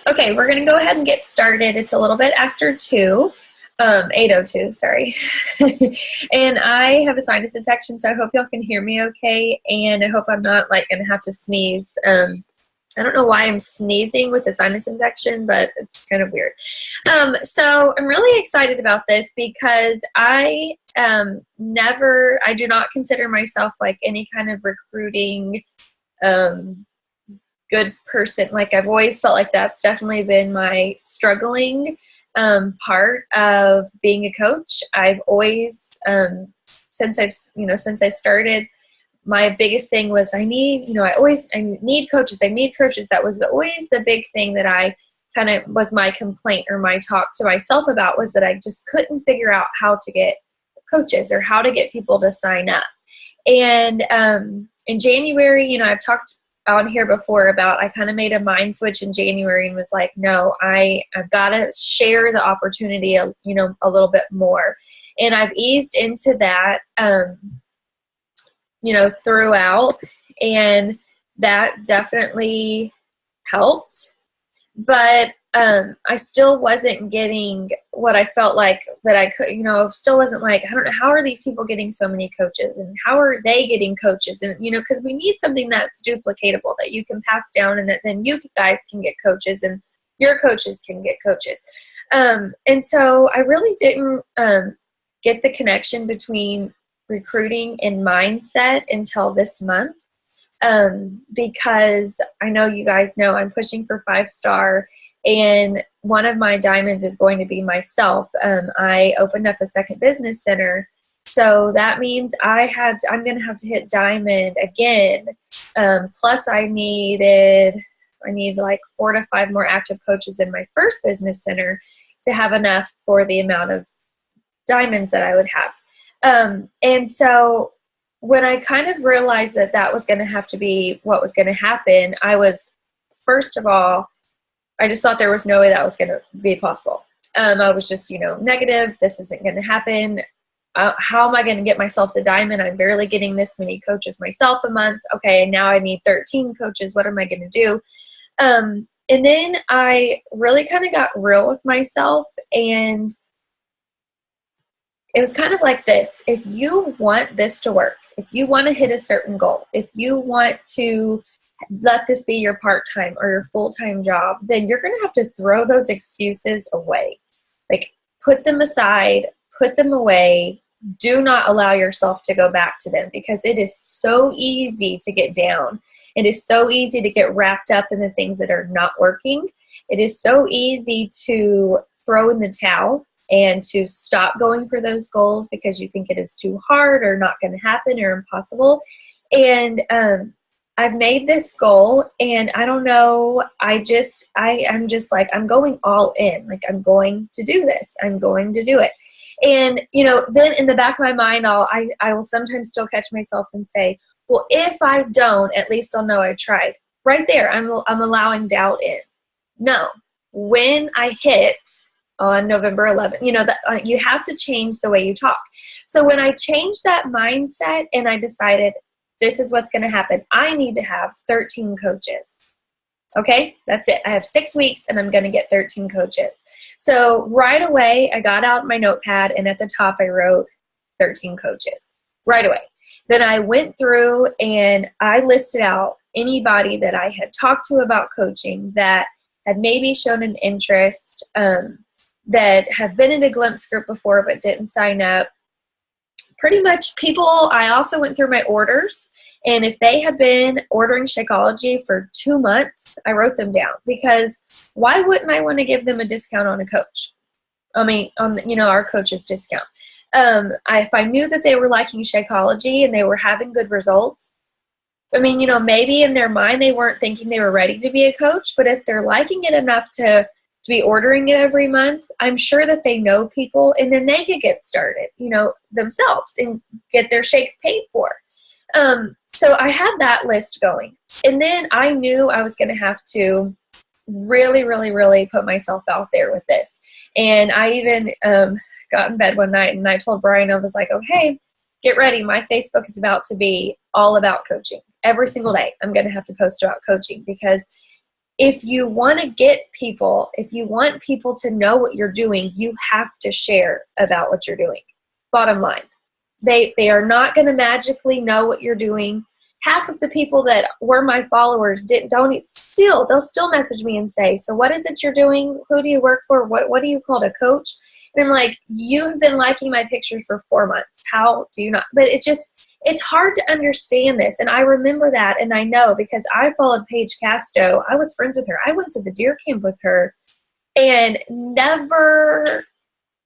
Okay, we're going to go ahead and get started. It's a little bit after 2, 8:02, sorry. And I have a sinus infection, so I hope y'all can hear me okay, and I hope I'm not, like, going to have to sneeze. I don't know why I'm sneezing with a sinus infection, but it's kind of weird. So I'm really excited about this because I do not consider myself, like, any kind of recruiting good person. Like, I've always felt like that's definitely been my struggling part of being a coach. I've always, since I started, my biggest thing was I need coaches. I need coaches. That was always the big thing that I kind of was my complaint or my talk to myself about, was that I just couldn't figure out how to get coaches or how to get people to sign up. And in January, I've talked on here before about, I kind of made a mind switch in January and was like, no, I've got to share the opportunity, a little bit more. And I've eased into that, throughout, and that definitely helped. But I still wasn't getting what I felt like that I could, still wasn't like, I don't know, how are these people getting so many coaches, and how are they getting coaches? And, because we need something that's duplicatable, that you can pass down, and that then you guys can get coaches and your coaches can get coaches. And so I really didn't get the connection between recruiting and mindset until this month. Because I know you guys know I'm pushing for 5-star, and one of my diamonds is going to be myself. I opened up a second business center, so that means I'm going to have to hit diamond again. Plus I need like 4 to 5 more active coaches in my first business center to have enough for the amount of diamonds that I would have. And so when I kind of realized that that was going to have to be what was going to happen, first of all, I just thought there was no way that was going to be possible. I was just, negative. This isn't going to happen. How am I going to get myself to diamond? I'm barely getting this many coaches myself a month. Okay, and now I need 13 coaches. What am I going to do? And then I really kind of got real with myself, and it was kind of like this. If you want this to work, if you want to hit a certain goal, if you want to let this be your part-time or your full-time job, then you're going to have to throw those excuses away. Like, put them aside, put them away. Do not allow yourself to go back to them, because it is so easy to get down. It is so easy to get wrapped up in the things that are not working. It is so easy to throw in the towel and to stop going for those goals because you think it is too hard or not going to happen or impossible. And I've made this goal, and I don't know, I'm just like, I'm going all in. Like, I'm going to do this. I'm going to do it. And, then in the back of my mind, I will sometimes still catch myself and say, well, if I don't, at least I'll know I tried. Right there, I'm allowing doubt in. No, when I hit on November 11th, that you have to change the way you talk. So when I changed that mindset and I decided this is what's going to happen, I need to have 13 coaches. Okay, that's it. I have 6 weeks and I'm going to get 13 coaches. So right away, I got out my notepad, and at the top I wrote 13 coaches right away. Then I went through and I listed out anybody that I had talked to about coaching that had maybe shown an interest, that have been in a Glimpse group before but didn't sign up. Pretty much people, I also went through my orders, and if they had been ordering Shakeology for 2 months, I wrote them down, because why wouldn't I want to give them a discount on a coach? I mean, on our coach's discount. If I knew that they were liking Shakeology and they were having good results, I mean, maybe in their mind they weren't thinking they were ready to be a coach, but if they're liking it enough to be ordering it every month, I'm sure that they know people, and then they could get started, themselves, and get their shakes paid for. So I had that list going. And then I knew I was going to have to really, really, really put myself out there with this. And I even got in bed one night and I told Brian, I was like, okay, get ready. My Facebook is about to be all about coaching. Every single day I'm going to have to post about coaching, because if you want to get people, if you want people to know what you're doing, you have to share about what you're doing. Bottom line. They are not going to magically know what you're doing. Half of the people that were my followers they'll still message me and say, so what is it you're doing? Who do you work for? What do you call a coach? And I'm like, you have been liking my pictures for 4 months. How do you not? But it's hard to understand this. And I remember that. And I know because I followed Paige Casto. I was friends with her. I went to the deer camp with her and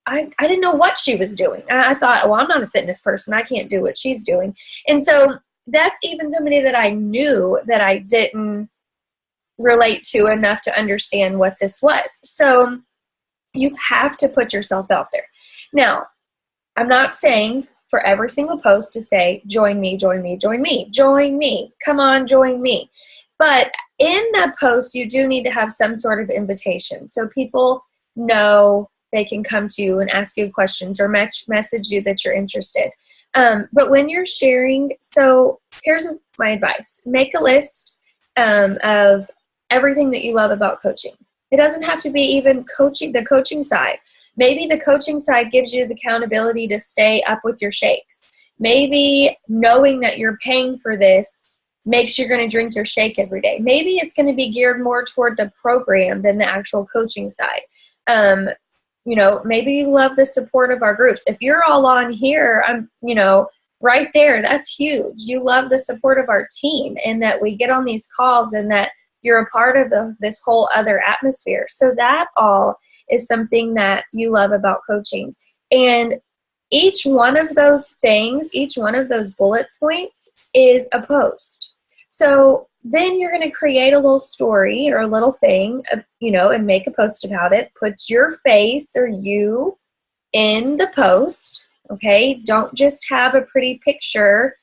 I didn't know what she was doing. I thought, well, I'm not a fitness person. I can't do what she's doing. And so that's even somebody that I knew that I didn't relate to enough to understand what this was. So you have to put yourself out there. Now, I'm not saying for every single post to say, join me, join me, join me, join me. Come on, join me. But in that post, you do need to have some sort of invitation. So people know they can come to you and ask you questions or message you that you're interested. But when you're sharing, so here's my advice. Make a list of everything that you love about coaching. It doesn't have to be even the coaching side. Maybe the coaching side gives you the accountability to stay up with your shakes. Maybe knowing that you're paying for this makes you're going to drink your shake every day. Maybe it's going to be geared more toward the program than the actual coaching side. Maybe you love the support of our groups. If you're all on here, right there, that's huge. You love the support of our team and that we get on these calls and that you're a part of this whole other atmosphere. So that all is something that you love about coaching. And each one of those things, each one of those bullet points is a post. So then you're going to create a little story or a little thing, and make a post about it. Put your face or you in the post, okay? Don't just have a pretty picture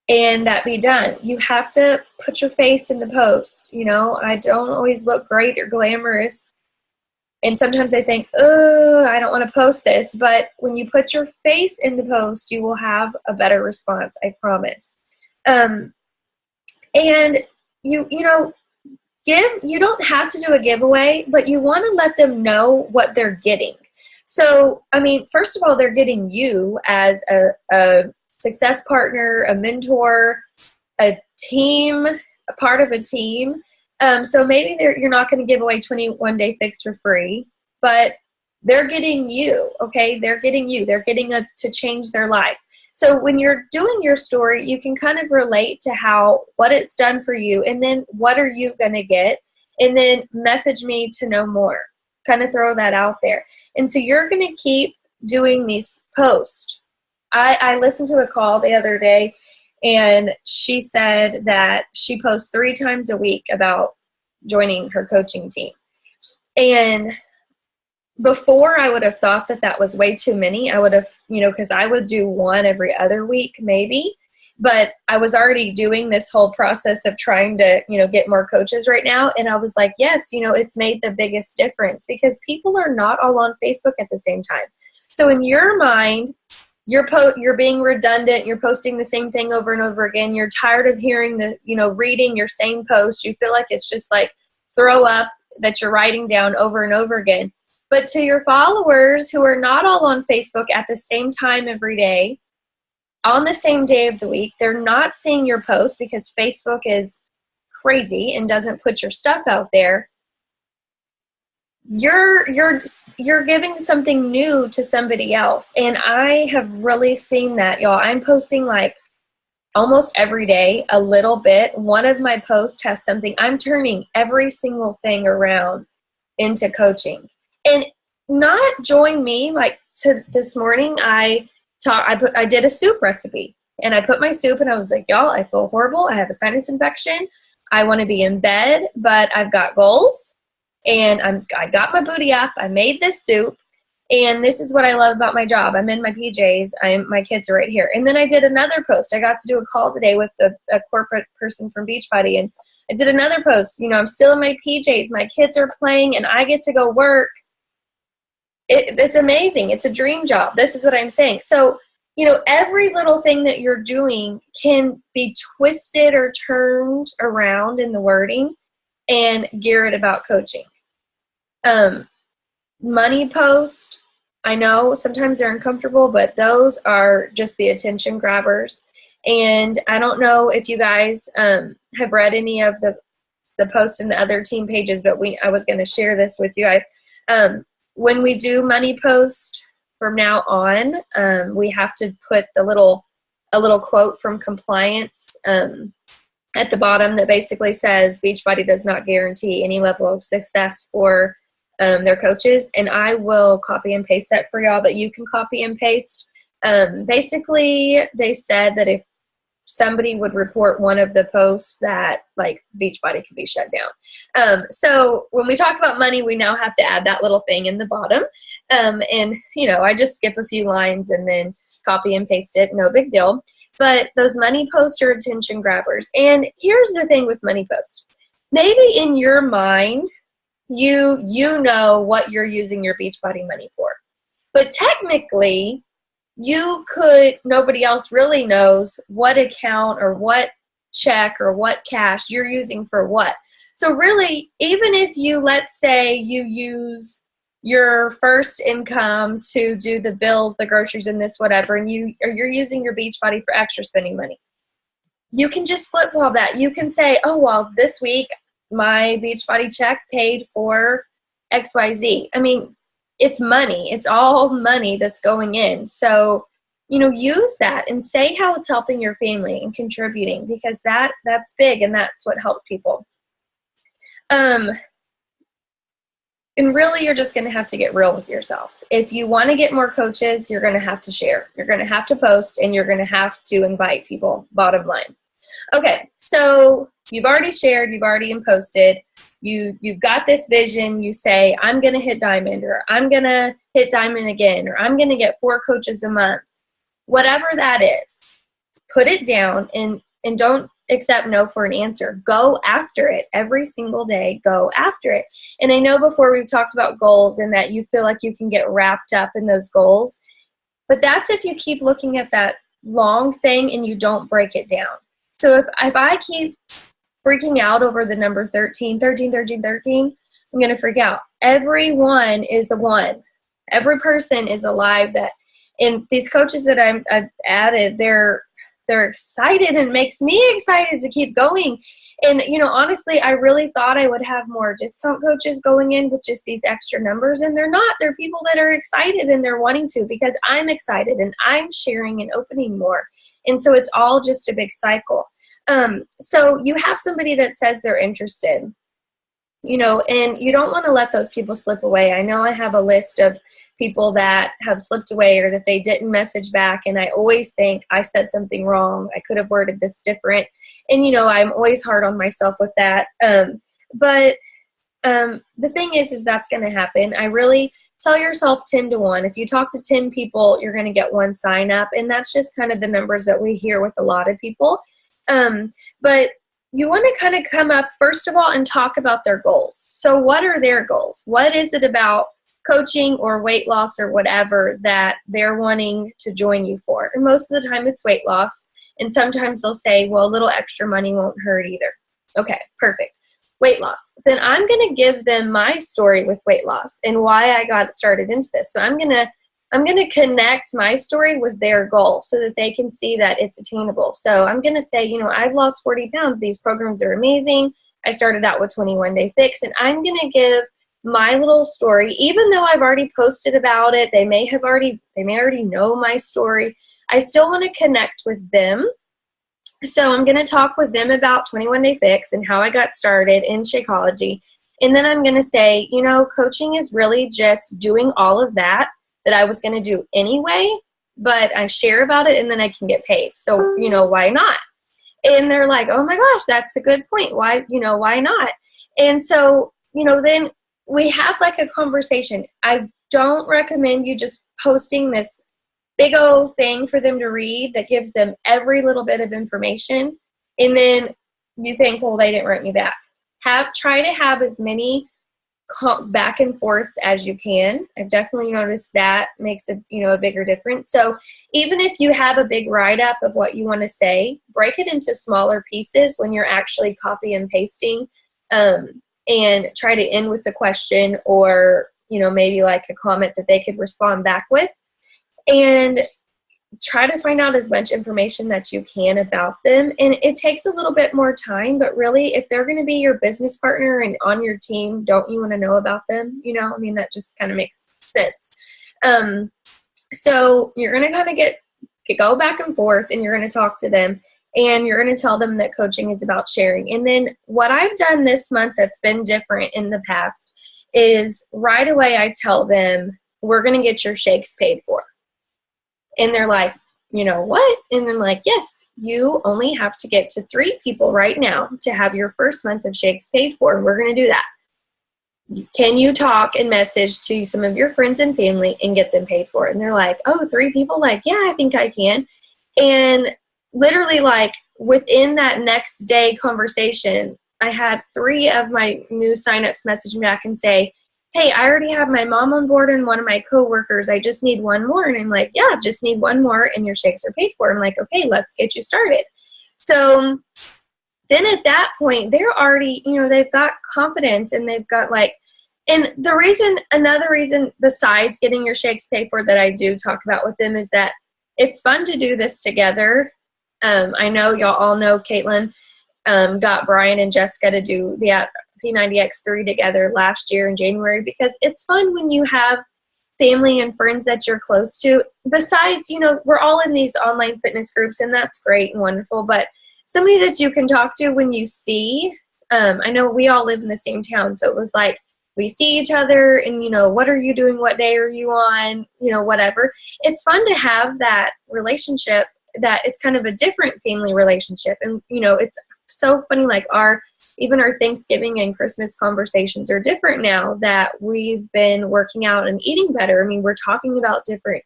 and that be done. You have to put your face in the post. I don't always look great or glamorous. And sometimes I think, I don't want to post this. But when you put your face in the post, you will have a better response, I promise. And you don't have to do a giveaway, but you want to let them know what they're getting. So, first of all, they're getting you as a success partner, a mentor, a team, a part of a team. So maybe you're not going to give away 21 Day Fix for free, but they're getting you, okay? They're getting you. They're getting to change their life. So when you're doing your story, you can kind of relate to what it's done for you, and then what are you going to get, and then message me to know more. Kind of throw that out there. And so you're going to keep doing these posts. I listened to a call the other day, and she said that she posts 3 times a week about joining her coaching team. And before, I would have thought that was way too many. I would have, because I would do one every other week maybe. But I was already doing this whole process of trying to, get more coaches right now. And I was like, yes, it's made the biggest difference because people are not all on Facebook at the same time. So in your mind, you're being redundant. You're posting the same thing over and over again. You're tired of hearing reading your same post. You feel like it's just like throw up that you're writing down over and over again. But to your followers who are not all on Facebook at the same time every day, on the same day of the week, they're not seeing your post because Facebook is crazy and doesn't put your stuff out there. You're giving something new to somebody else. And I have really seen that, y'all. I'm posting like almost every day, a little bit. One of my posts has something. I'm turning every single thing around into coaching. And not join me, like to this morning, I did a soup recipe. And I put my soup and I was like, y'all, I feel horrible. I have a sinus infection. I want to be in bed, but I've got goals. And I got my booty up. I made this soup. And this is what I love about my job. I'm in my PJs. My kids are right here. And then I did another post. I got to do a call today with a corporate person from Beachbody. And I did another post. I'm still in my PJs. My kids are playing and I get to go work. It's amazing. It's a dream job. This is what I'm saying. So, every little thing that you're doing can be twisted or turned around in the wording and Garrett about coaching. Money post, I know sometimes they're uncomfortable, but those are just the attention grabbers. And I don't know if you guys have read any of the posts in the other team pages, but I was going to share this with you guys. When we do money post from now on, we have to put a little quote from compliance at the bottom that basically says Beachbody does not guarantee any level of success for their coaches, and I will copy and paste that for y'all that you can copy and paste. Basically, they said that if somebody would report one of the posts, that like Beachbody could be shut down. So when we talk about money, we now have to add that little thing in the bottom. And I just skip a few lines and then copy and paste it. No big deal. But those money posts are attention grabbers. And here's the thing with money posts. Maybe in your mind, you know what you're using your Beachbody money for. But technically, nobody else really knows what account or what check or what cash you're using for what. So really, even if let's say you use your first income to do the bills, the groceries, and this whatever, and you're using your Beachbody for extra spending money, you can just flip all that. You can say, oh, well, this week my Beachbody check paid for XYZ. I mean, it's money. It's all money that's going in. So, use that and say how it's helping your family and contributing, because that's big and that's what helps people. And really, you're just going to have to get real with yourself. If you want to get more coaches, you're going to have to share. You're going to have to post, and you're going to have to invite people, bottom line. Okay, so you've already shared, you've already posted. You've got this vision. You say, I'm going to hit diamond, or I'm going to hit diamond again, or I'm going to get 4 coaches a month. Whatever that is, put it down and don't accept no for an answer. Go after it every single day. Go after it. And I know before we've talked about goals and that you feel like you can get wrapped up in those goals, but that's if you keep looking at that long thing and you don't break it down. So if I keep freaking out over the number 13, I'm going to freak out. Everyone is a 1. Every person is alive. And these coaches that I've added, they're excited, and makes me excited to keep going. And, honestly, I really thought I would have more discount coaches going in with just these extra numbers, and they're not. They're people that are excited and they're wanting to, because I'm excited and I'm sharing and opening more. And so it's all just a big cycle. So you have somebody that says they're interested, and you don't want to let those people slip away. I know I have a list of people that have slipped away or that they didn't message back, and I always think I said something wrong. I could have worded this different. And, I'm always hard on myself with that. But the thing is that's going to happen. I really tell yourself 10 to 1. If you talk to 10 people, you're going to get 1 sign up. And that's just kind of the numbers that we hear with a lot of people. But you want to kind of come up, first of all, and talk about their goals. So what are their goals? What is it about coaching or weight loss or whatever that they're wanting to join you for? And most of the time it's weight loss. And sometimes they'll say, well, a little extra money won't hurt either. Okay, perfect. Weight loss. Then I'm going to give them my story with weight loss and why I got started into this. So I'm going to connect my story with their goal so that they can see that it's attainable. So I'm going to say, I've lost 40 pounds. These programs are amazing. I started out with 21 Day Fix, and I'm going to give my little story, even though I've already posted about it. They may already know my story. I still want to connect with them. So I'm going to talk with them about 21 Day Fix and how I got started in Shakeology. And then I'm going to say, coaching is really just doing all of that I was going to do anyway, but I share about it and then I can get paid. So, why not? And they're like, oh my gosh, that's a good point. Why not? And so, then we have like a conversation. I don't recommend you just posting this big old thing for them to read that gives them every little bit of information. And then you think, well, they didn't write me back. Try to have as many back and forth as you can. I've definitely noticed that makes a bigger difference. So even if you have a big write-up of what you want to say, break it into smaller pieces when you're actually copy and pasting and try to end with a question or, maybe like a comment that they could respond back with. And try to find out as much information that you can about them. And it takes a little bit more time, but really, if they're going to be your business partner and on your team, don't you want to know about them? That just kind of makes sense. So you're going to kind of go back and forth, and you're going to talk to them, and you're going to tell them that coaching is about sharing. And then what I've done this month that's been different in the past is right away I tell them, we're going to get your shakes paid for. And they're like, what? And I'm like, yes, you only have to get to 3 people right now to have your first month of shakes paid for. And we're going to do that. Can you talk and message to some of your friends and family and get them paid for? And they're like, oh, 3 people? Like, yeah, I think I can. And literally, like, within that next day conversation, I had 3 of my new signups message me back and say, hey, I already have my mom on board and one of my coworkers. I just need 1 more. And I'm like, yeah, just need 1 more and your shakes are paid for. I'm like, okay, let's get you started. So then at that point, they're already, they've got confidence, and they've got and another reason besides getting your shakes paid for that I do talk about with them is that it's fun to do this together. I know y'all all know Caitlin got Brian and Jessica to do the P90X3 together last year in January, because it's fun when you have family and friends that you're close to. Besides, we're all in these online fitness groups, and that's great and wonderful, but somebody that you can talk to when you see, I know we all live in the same town, so it was like we see each other and, what are you doing? What day are you on? Whatever. It's fun to have that relationship, that it's kind of a different family relationship. And, it's so funny, like even our Thanksgiving and Christmas conversations are different now that we've been working out and eating better. I mean, we're talking about different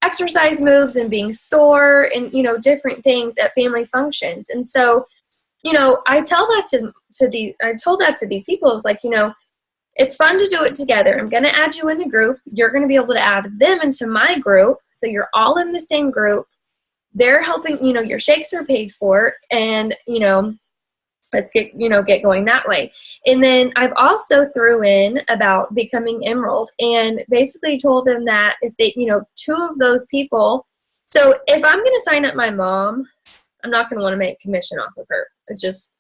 exercise moves and being sore and, different things at family functions. And so, I told that to these people. It was like, it's fun to do it together. I'm going to add you in the group. You're going to be able to add them into my group. So you're all in the same group. They're helping, your shakes are paid for, and, let's get going that way. And then I've also threw in about becoming Emerald, and basically told them that if they, 2 of those people, so if I'm going to sign up my mom, I'm not going to want to make commission off of her. It's just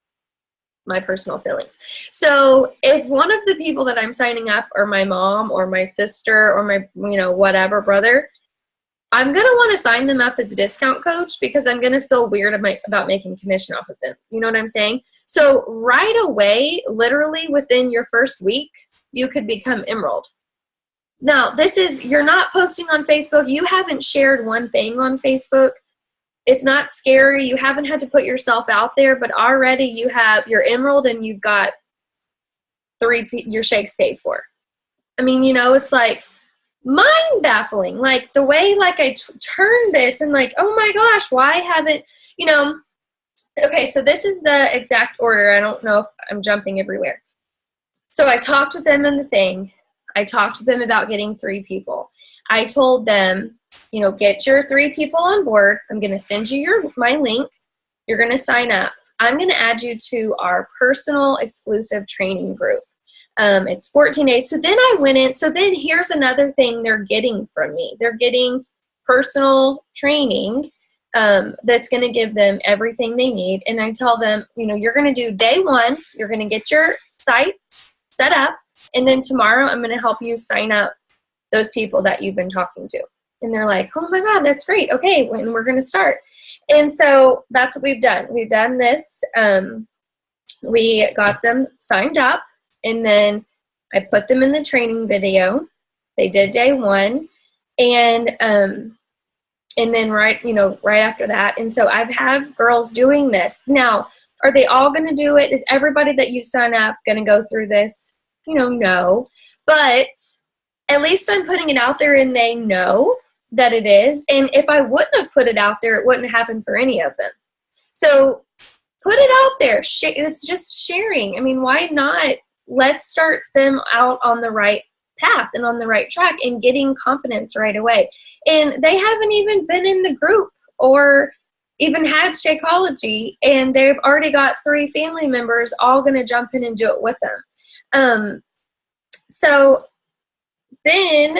my personal feelings. So if one of the people that I'm signing up are my mom or my sister or my, whatever brother, I'm going to want to sign them up as a discount coach, because I'm going to feel weird about making commission off of them. You know what I'm saying? So right away, literally within your first week, you could become Emerald. Now, you're not posting on Facebook. You haven't shared one thing on Facebook. It's not scary. You haven't had to put yourself out there, but already you're Emerald, and you've got 3 your shakes paid for. I mean, it's like mind baffling, like the way I turned this, and like, oh my gosh, why haven't, okay, so this is the exact order. I don't know if I'm jumping everywhere. So I talked with them in the thing. I talked to them about getting 3 people. I told them, get your 3 people on board. I'm going to send you my link. You're going to sign up. I'm going to add you to our personal exclusive training group. It's 14 days. So then I went in. So then here's another thing they're getting from me. They're getting personal training that's going to give them everything they need. And I tell them, you're going to do day 1. You're going to get your site set up. And then tomorrow I'm going to help you sign up those people that you've been talking to. And they're like, oh my God, that's great. Okay, when we're going to start. And so that's what we've done. We've done this. We got them signed up, and then I put them in the training video. They did day 1. And then right after that. And so I've had girls doing this. Now, are they all going to do it? Is everybody that you sign up going to go through this? No. But at least I'm putting it out there, and they know that it is. And if I wouldn't have put it out there, it wouldn't happen for any of them. So put it out there. It's just sharing. I mean, why not? Let's start them out on the right path and on the right track and getting confidence right away. And they haven't even been in the group or even had Shakeology, and they've already got 3 family members all going to jump in and do it with them. So then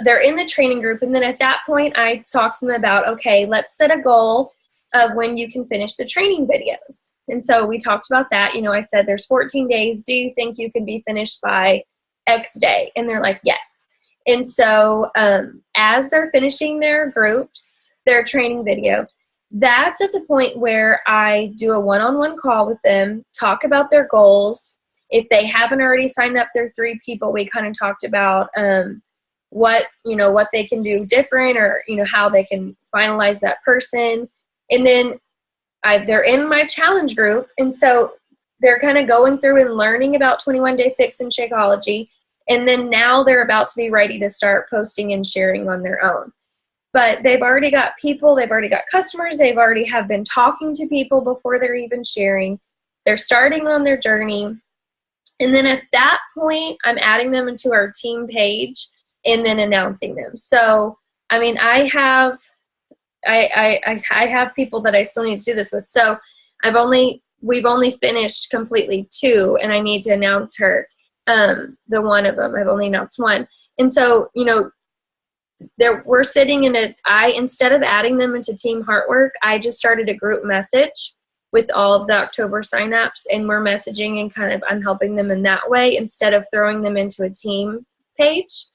they're in the training group, and then at that point I talked to them about, okay, let's set a goal of when you can finish the training videos. And so we talked about that. You know, I said there's 14 days. Do you think you can be finished by X day? And they're like, yes. And so as they're finishing their groups, their training video, that's at the point where I do a one-on-one call with them, talk about their goals. If they haven't already signed up their 3 people, we kind of talked about what they can do different, or, how they can finalize that person. And then they're in my challenge group, and so they're kind of going through and learning about 21 Day Fix and Shakeology, and then now they're about to be ready to start posting and sharing on their own. But they've already got people, they've already got customers, they've already have been talking to people before they're even sharing. They're starting on their journey. And then at that point, I'm adding them into our team page and then announcing them. So, I mean, I have people that I still need to do this with. So we've only finished completely 2, and I need to announce her, the one of them. I've only announced 1. And so, we're sitting in instead of adding them into Team Heartwork, I just started a group message with all of the October signups, and we're messaging and I'm helping them in that way instead of throwing them into a team page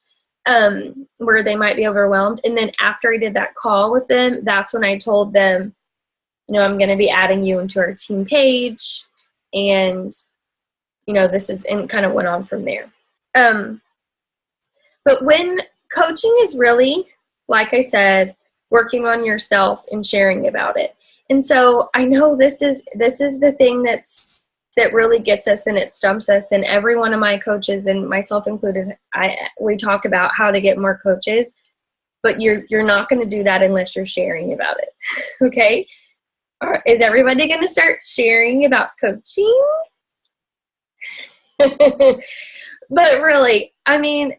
where they might be overwhelmed. And then after I did that call with them, that's when I told them, I'm going to be adding you into our team page, and, this is, and kind of went on from there. But when coaching is really, like I said, working on yourself and sharing about it. And so I know this is the thing that really gets us and it stumps us. And every one of my coaches, and myself included, we talk about how to get more coaches, but you're not going to do that unless you're sharing about it. Okay? Is everybody going to start sharing about coaching? But really, I mean,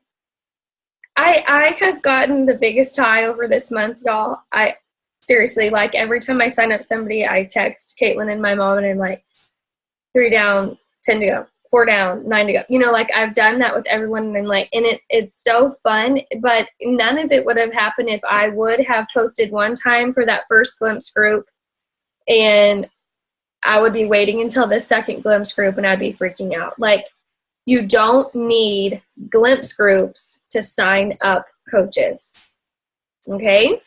I have gotten the biggest high over this month, y'all. Seriously, like every time I sign up somebody, I text Caitlin and my mom, and I'm like, 3 down, 10 to go, 4 down, 9 to go. Like I've done that with everyone, and I'm like, and it's so fun, but none of it would have happened if I would have posted one time for that first Glimpse group, and I would be waiting until the second Glimpse group, and I'd be freaking out. Like, you don't need Glimpse groups to sign up coaches, okay?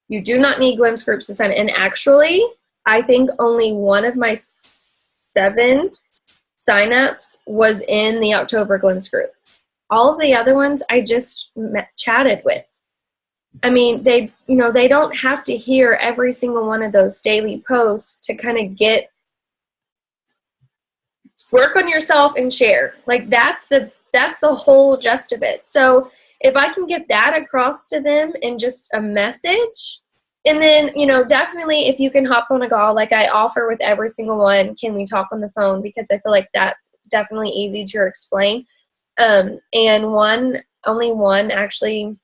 You do not need Glimpse groups to sign. And actually, I think only one of my 7 signups was in the October Glimpse group. All of the other ones I just chatted with. I mean, they don't have to hear every single one of those daily posts to kind of work on yourself and share. Like that's the whole gist of it. So if I can get that across to them in just a message, and then, definitely if you can hop on a call, like I offer with every single one, can we talk on the phone? Because I feel like that's definitely easy to explain. And only one actually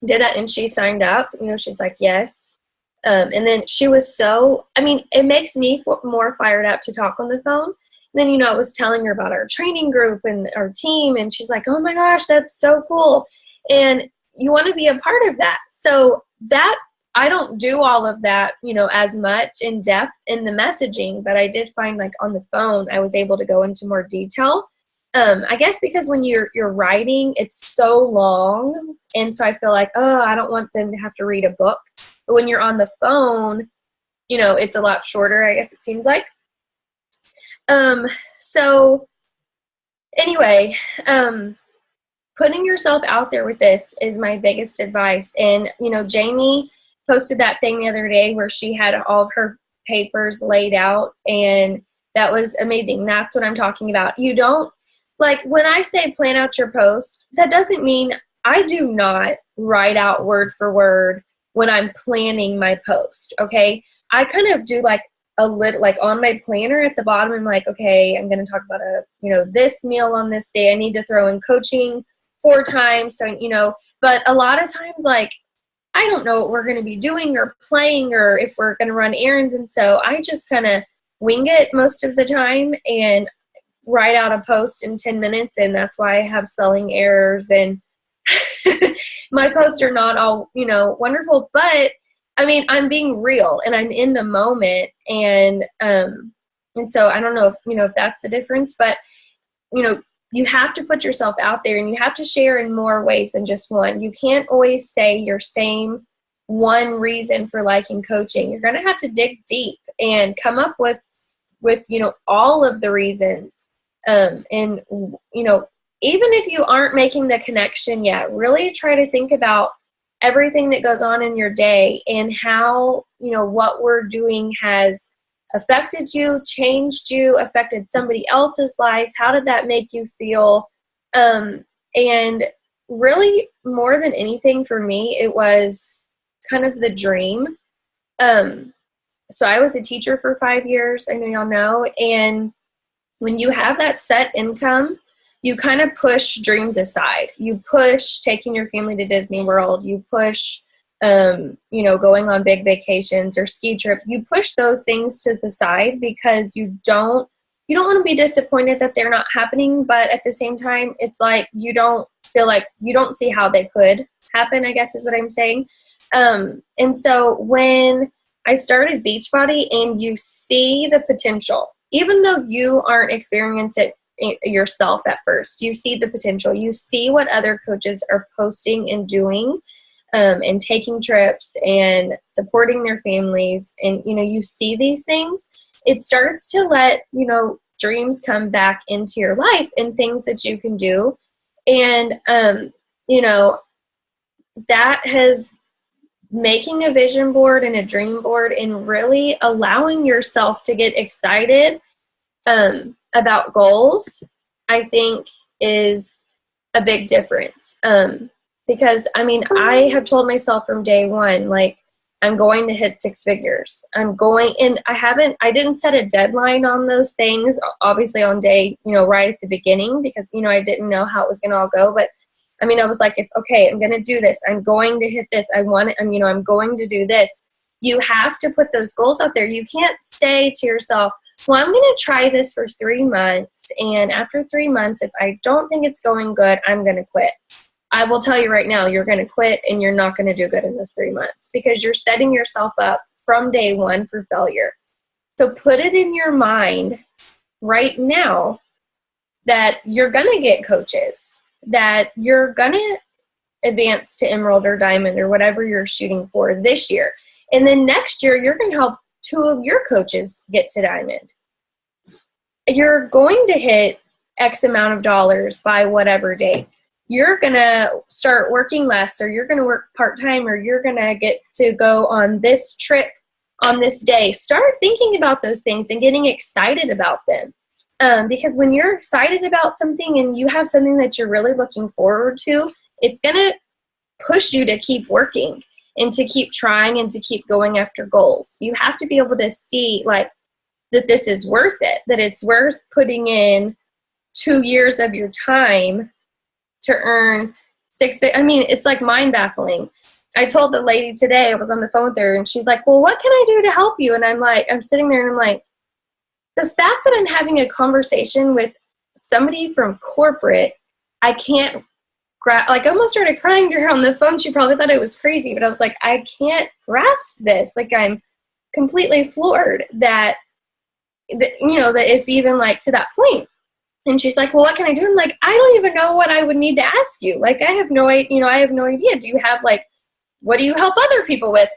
did that, and she signed up. She's like, yes. And then she was it makes me more fired up to talk on the phone. And then, I was telling her about our training group and our team, and she's like, oh my gosh, that's so cool. And you want to be a part of that. So that, I don't do all of that, as much in depth in the messaging, but I did find like on the phone, I was able to go into more detail. I guess because when you're writing, it's so long. And so I feel like, I don't want them to have to read a book. But when you're on the phone, it's a lot shorter, I guess it seems like. So anyway, putting yourself out there with this is my biggest advice. And, Jamie posted that thing the other day where she had all of her papers laid out, and that was amazing. That's what I'm talking about. You don't, like, when I say plan out your post, that doesn't mean I do not write out word for word when I'm planning my post, okay? I kind of do like a little, like on my planner at the bottom, I'm like, okay, I'm going to talk about this meal on this day. I need to throw in coaching 4 times. So, but a lot of times, like, I don't know what we're going to be doing or playing or if we're going to run errands. And so I just kind of wing it most of the time and write out a post in 10 minutes. And that's why I have spelling errors, and my posts are not all, wonderful, but I mean, I'm being real and I'm in the moment. And so I don't know if that's the difference, but you have to put yourself out there and you have to share in more ways than just one. You can't always say your same one reason for liking coaching. You're going to have to dig deep and come up with all of the reasons. Even if you aren't making the connection yet, really try to think about everything that goes on in your day and how, what we're doing has affected you, changed you, affected somebody else's life. How did that make you feel? And really, more than anything for me, it was kind of the dream. So I was a teacher for 5 years, I know y'all know, and when you have that set income, you kind of push dreams aside. You push taking your family to Disney World. You push, going on big vacations or ski trip. You push those things to the side because you don't want to be disappointed that they're not happening. But at the same time, it's like you don't feel like you don't see how they could happen, I guess is what I'm saying. And so when I started Beachbody and you see the potential, even though you aren't experiencing it yourself at first, you see the potential. You see what other coaches are posting and doing, and taking trips and supporting their families. And, you see these things. It starts to let, dreams come back into your life and things that you can do. And, that has making a vision board and a dream board and really allowing yourself to get excited about goals, I think is a big difference. Because I have told myself from day one, like, I'm going to hit 6 figures. And I didn't set a deadline on those things, obviously on day, right at the beginning, because, I didn't know how it was going to all go. But I was like, I'm going to do this. I'm going to hit this. I'm going to do this. You have to put those goals out there. You can't say to yourself, well, I'm going to try this for 3 months. And after 3 months, if I don't think it's going good, I'm going to quit. I will tell you right now, you're going to quit and you're not going to do good in those 3 months because you're setting yourself up from day one for failure. So put it in your mind right now that you're going to get coaches, that you're going to advance to Emerald or Diamond or whatever you're shooting for this year. And then next year, you're going to help 2 of your coaches get to Diamond. You're going to hit X amount of dollars by whatever date. You're going to start working less, or you're going to work part-time, or you're going to get to go on this trip on this day. Start thinking about those things and getting excited about them. Because when you're excited about something and you have something that you're really looking forward to, it's going to push you to keep working and to keep trying and to keep going after goals. You have to be able to see that this is worth it, that it's worth putting in 2 years of your time to earn 6 figures. It's like mind baffling. I told the lady today, I was on the phone with her, and she's like, well, what can I do to help you? And I'm sitting there and I'm like, the fact that I'm having a conversation with somebody from corporate, I can't I almost started crying to her on the phone. She probably thought I was crazy, but I was like, I can't grasp this. I'm completely floored that it's even to that point. And she's like, well, what can I do? I'm like, I don't even know what I would need to ask you. I have no idea. I have no idea. Do you have what do you help other people with?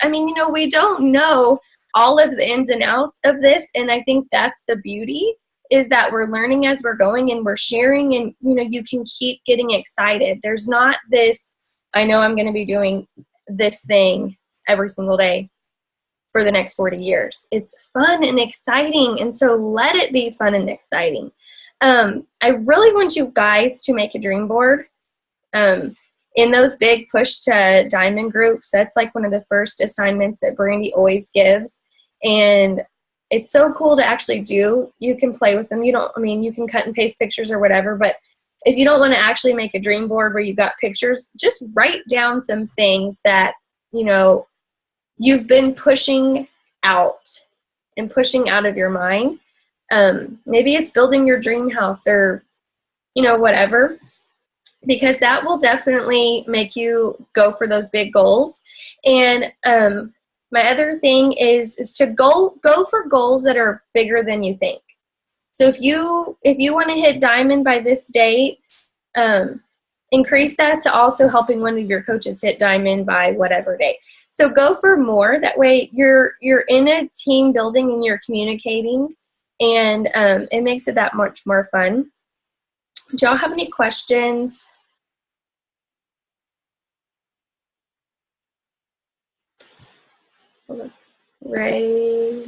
We don't know all of the ins and outs of this. And I think that's the beauty, is that we're learning as we're going and we're sharing, and, you can keep getting excited. There's not this, I know I'm going to be doing this thing every single day for the next 40 years. It's fun and exciting. And so let it be fun and exciting. I really want you guys to make a dream board. In those big push to Diamond groups, that's one of the first assignments that Brandy always gives. And it's so cool to actually do. You can play with them. You can cut and paste pictures or whatever, but if you don't want to actually make a dream board where you've got pictures, just write down some things that you know, you've been pushing out and pushing out of your mind. Maybe it's building your dream house or, you know, whatever, because that will definitely make you go for those big goals. And my other thing is to go for goals that are bigger than you think. So if you want to hit diamond by this date, increase that to also helping one of your coaches hit diamond by whatever date. So go for more. That way you're in a team building and you're communicating, and it makes it that much more fun. Do y'all have any questions? Ray.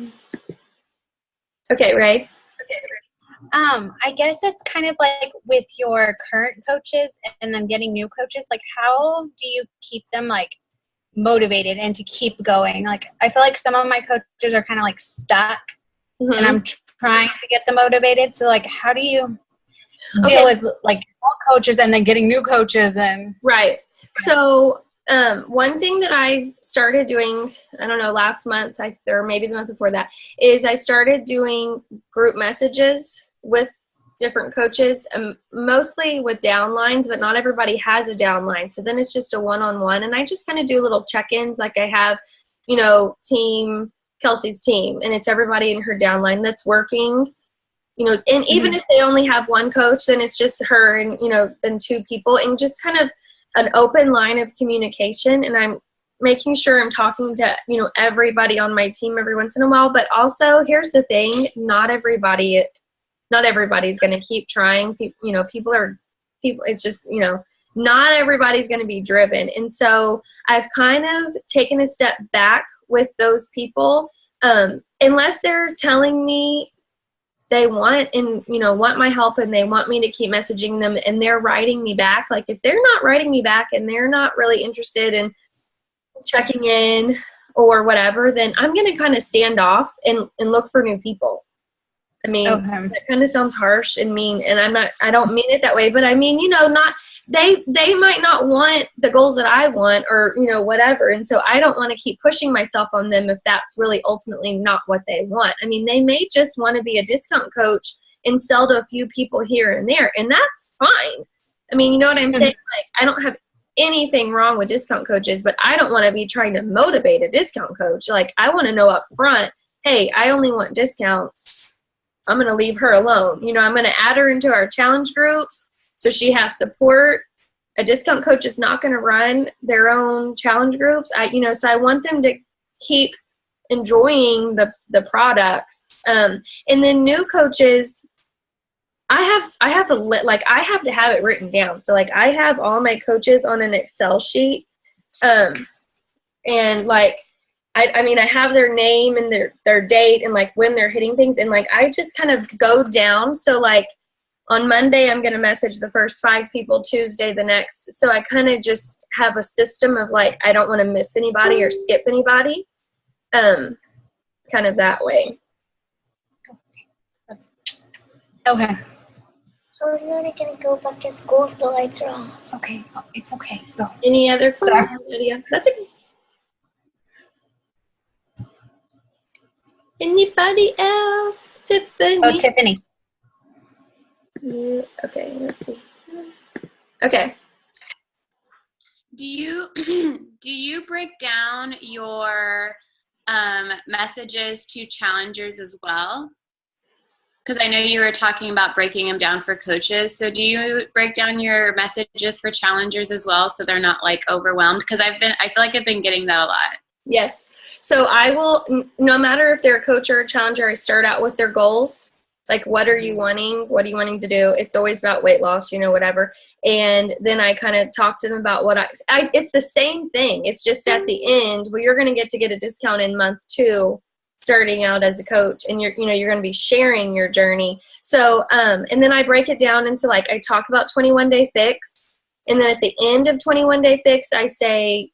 Okay, Ray. I guess it's kind of like with your current coaches and then getting new coaches, like how do you keep them like motivated and to keep going? Like I feel like some of my coaches are kind of like stuck and I'm trying to get them motivated. So like how do you deal with like old coaches and then getting new coaches? And right. So one thing that I started doing, I don't know, last month or maybe the month before that, is I started doing group messages with different coaches, mostly with downlines, but not everybody has a downline. So then it's just a one-on-one, and I just kind of do little check-ins. Like I have, you know, Kelsey's team, and it's everybody in her downline that's working, you know, and even if they only have one coach, then it's just her and, you know, then two people, and just kind of an open line of communication. And I'm making sure I'm talking to, you know, everybody on my team every once in a while. But also, here's the thing, not everybody's going to keep trying. People, it's just, you know, not everybody's going to be driven. And so I've kind of taken a step back with those people, unless they're telling me they want my help and they want me to keep messaging them and they're writing me back. Like if they're not writing me back and they're not really interested in checking in or whatever, then I'm going to kind of stand off and look for new people. I mean, that kind of sounds harsh and mean, and I don't mean it that way, but I mean, you know, they might not want the goals that I want or, you know, whatever. And so I don't want to keep pushing myself on them if that's really ultimately not what they want. I mean, they may just want to be a discount coach and sell to a few people here and there, and that's fine. I mean, you know what I'm saying? Like, I don't have anything wrong with discount coaches, but I don't want to be trying to motivate a discount coach. Like, I want to know up front, hey, I only want discounts. I'm going to leave her alone. You know, I'm going to add her into our challenge groups so she has support. A discount coach is not going to run their own challenge groups. So I want them to keep enjoying the products. And then new coaches, I have to have it written down. So like I have all my coaches on an Excel sheet. And like, I have their name and their date and like when they're hitting things, and like I just kind of go down. So like on Monday I'm going to message the first 5 people, Tuesday the next. So I kind of just have a system of like I don't want to miss anybody or skip anybody, kind of that way. Okay. I was not going to go back to school if the lights are off. Okay, it's okay. Go. Any other questions? That's okay. Anybody else? Tiffany? Oh, Tiffany. Okay, let's see. Okay. Do you break down your messages to challengers as well? Because I know you were talking about breaking them down for coaches. So do you break down your messages for challengers as well so they're not like overwhelmed? Because I feel like I've been getting that a lot. Yes. So I will, no matter if they're a coach or a challenger, I start out with their goals. Like, what are you wanting? What are you wanting to do? It's always about weight loss, you know, whatever. And then I kind of talk to them about what it's the same thing. It's just at the end where you're going to get a discount in month 2 starting out as a coach, and you're going to be sharing your journey. So, and then I break it down into like, I talk about 21-day fix. And then at the end of 21-day fix, I say,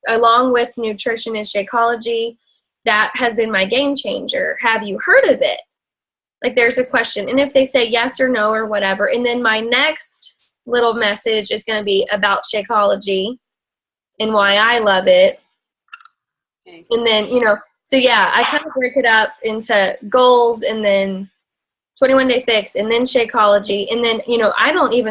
along with nutrition and Shakeology, that has been my game changer. Have you heard of it? Like there's a question. And if they say yes or no or whatever, and then my next little message is going to be about Shakeology. and why I love it. Okay. And then, so yeah, I kind of break it up into goals and then 21-day fix and then Shakeology. And then,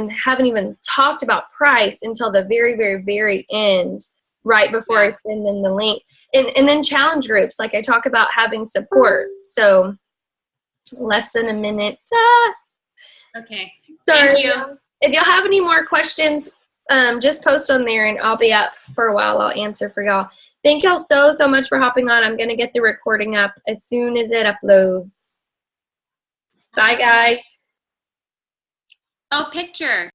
haven't even talked about price until the very, very, very end, right before I send them the link. And then challenge groups, like I talk about having support. So less than a minute. Okay. Sorry. Thank you. If y'all have any more questions, just post on there and I'll be up for a while. I'll answer for y'all. Thank y'all so, so much for hopping on. I'm going to get the recording up as soon as it uploads. Bye, guys. Oh, picture.